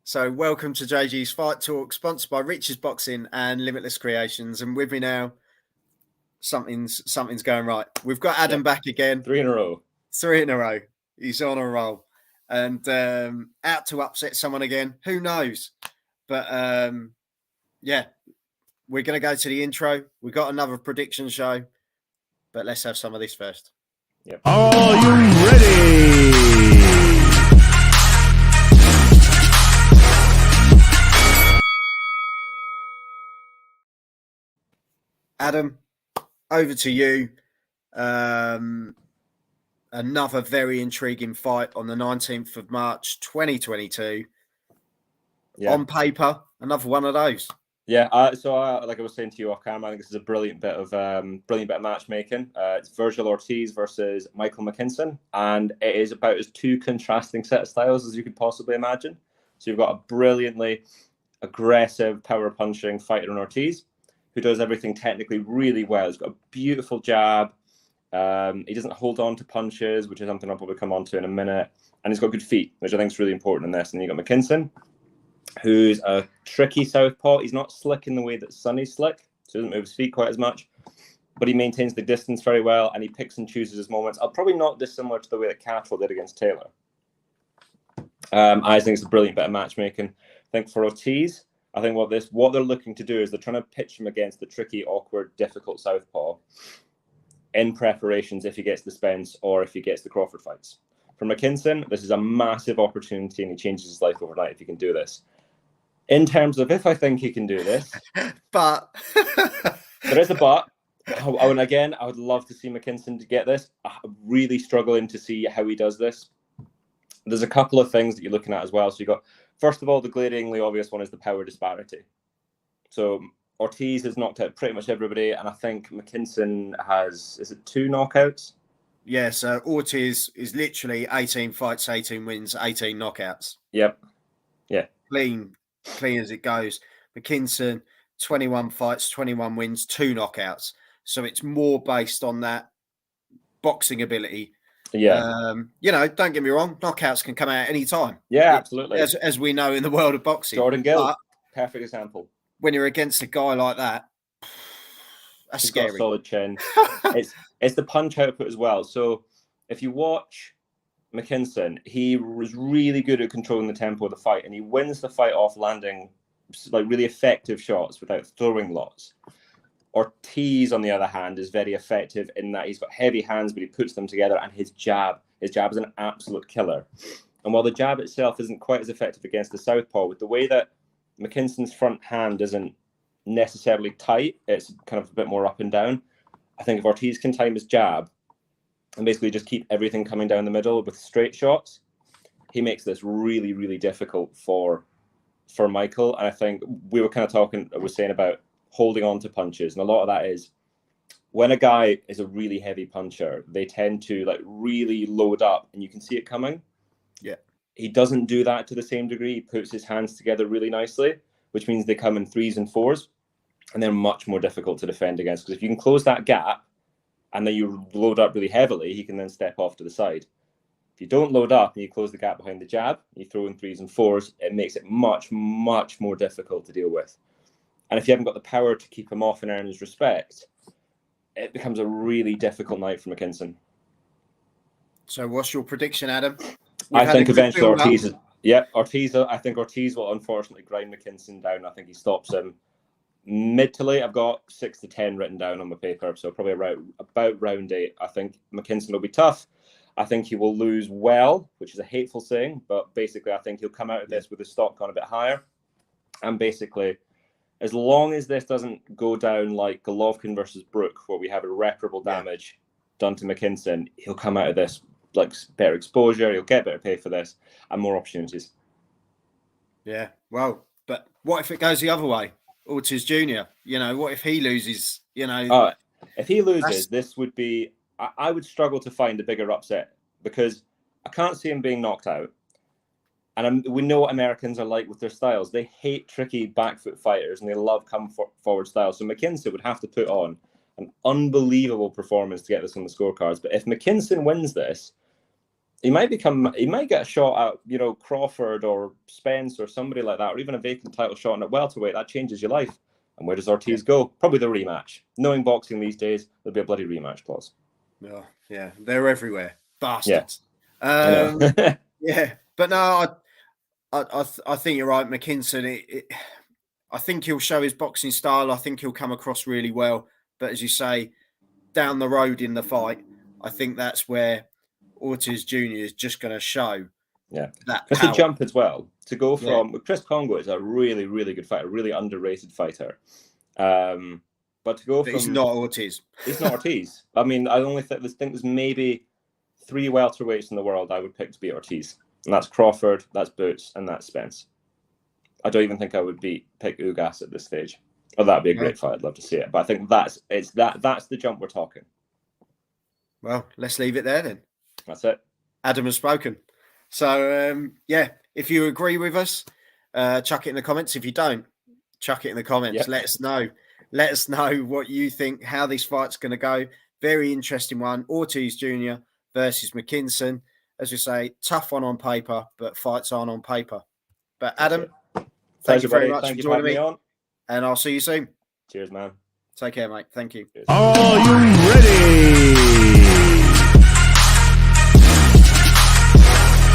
So welcome to JG's Fight Talk, sponsored by Rich's Boxing and Limitless Creations. And with me now, something's going right. We've got Adam back again. 3 in a row. 3 in a row. He's on a roll. And out to upset someone again. Who knows? But yeah, we're going to go to the intro. We've got another prediction show. But let's have some of this first. Yep. Are you ready? Adam, over to you. Another very intriguing fight on the 19th of March, 2022. Yeah. On paper, another one of those. Yeah, so like I was saying to you off camera, I think this is a brilliant bit of matchmaking. It's Vergil Ortiz versus Michael Mckinson, and it is about as two contrasting set of styles as you could possibly imagine. So you've got a brilliantly aggressive, power-punching fighter in Ortiz, who does everything technically really well. He's got a beautiful jab. He doesn't hold on to punches, which is something I'll probably come on to in a minute. And he's got good feet, which I think is really important in this. And you've got Mckinson, who's a tricky southpaw. He's not slick in the way that Sonny's slick, so he doesn't move his feet quite as much. But he maintains the distance very well, and he picks and chooses his moments. Probably not dissimilar to the way that Catterall did against Taylor. I think it's a brilliant bit of matchmaking. I think for Ortiz, I think what they're looking to do is they're trying to pitch him against the tricky, awkward, difficult southpaw in preparations if he gets the Spence or if he gets the Crawford fights. For Mckinson, this is a massive opportunity, and he changes his life overnight if he can do this. In terms of if I think he can do this, but there is a but. And again, I would love to see Mckinson to get this. I'm really struggling to see how he does this. There's a couple of things that you're looking at as well. So you got, first of all, the glaringly obvious one is the power disparity. So Ortiz has knocked out pretty much everybody, and I think Mckinson has, is it 2 knockouts? Yeah, so Ortiz is literally 18 fights, 18 wins, 18 knockouts. Yep. Yeah. Clean as it goes. Mckinson, 21 fights, 21 wins, 2 knockouts. So it's more based on that boxing ability. Yeah. Don't get me wrong, knockouts can come out any time. Yeah, absolutely. As we know in the world of boxing. Jordan Gill, perfect example. When you're against a guy like that, that's He's scary. Got a solid chin. It's the punch output as well. So if you watch Mckinson, he was really good at controlling the tempo of the fight, and he wins the fight off landing like really effective shots without throwing lots. Ortiz, on the other hand, is very effective in that he's got heavy hands, but he puts them together, and his jab is an absolute killer. And while the jab itself isn't quite as effective against the southpaw, with the way that Mckinson's front hand isn't necessarily tight, it's kind of a bit more up and down. I think if Ortiz can time his jab and basically just keep everything coming down the middle with straight shots, he makes this really, really difficult for Michael. And I think we were kind of saying about holding on to punches, and a lot of that is when a guy is a really heavy puncher, they tend to like really load up, and you can see it coming. Yeah, he doesn't do that to the same degree. He puts his hands together really nicely, which means they come in 3s and 4s, and they're much more difficult to defend against, because if you can close that gap and then you load up really heavily, he can then step off to the side. If you don't load up and you close the gap behind the jab, you throw in 3s and 4s, it makes it much, much more difficult to deal with. And if you haven't got the power to keep him off and earn his respect, it becomes a really difficult night for Mckinson. So what's your prediction, Adam? I think eventually Ortiz... I think Ortiz will unfortunately grind Mckinson down. I think he stops him mid to late. I've got 6 to 10 written down on my paper, so probably about round 8. I think Mckinson will be tough. I think he will lose well, which is a hateful saying, but basically I think he'll come out of this with his stock gone a bit higher. And basically, as long as this doesn't go down like Golovkin versus Brook, where we have irreparable damage done to Mckinson, he'll come out of this like better exposure, he'll get better pay for this, and more opportunities. Yeah, well, but what if it goes the other way? Ortiz Jr., what if he loses, If he loses, this would be, I would struggle to find a bigger upset, because I can't see him being knocked out. And we know what Americans are like with their styles. They hate tricky back foot fighters, and they love come forward styles. So Mckinson would have to put on an unbelievable performance to get this on the scorecards. But if Mckinson wins this, he might get a shot at, Crawford or Spence or somebody like that, or even a vacant title shot in at welterweight. That changes your life. And where does Ortiz go? Probably the rematch. Knowing boxing these days, there'll be a bloody rematch clause. Oh, yeah, they're everywhere. Bastards. I know. Yeah, but no, I think you're right, Mckinson. I think he'll show his boxing style. I think he'll come across really well. But as you say, down the road in the fight, I think that's where Ortiz Jr. is just going to show. Yeah, that it's a jump as well. To go from Chris Congo is a really, really good fighter, really underrated fighter. But to go from he's not Ortiz. He's not Ortiz. I mean, I only think there's maybe 3 welterweights in the world I would pick to beat Ortiz, and that's Crawford, that's Boots, and that's Spence. I don't even think I would pick Ugas at this stage. Oh, that'd be a great fight. I'd love to see it. But I think that's the jump we're talking. Well, let's leave it there then. That's it. Adam has spoken. So, if you agree with us, chuck it in the comments. If you don't, chuck it in the comments. Yep. Let us know. Let us know what you think, how this fight's going to go. Very interesting one. Ortiz Jr. versus Mckinson. As we say, tough one on paper, but fights aren't on paper. But Adam, thank you very much for joining me. And I'll see you soon. Cheers, man. Take care, mate. Thank you. Are you ready?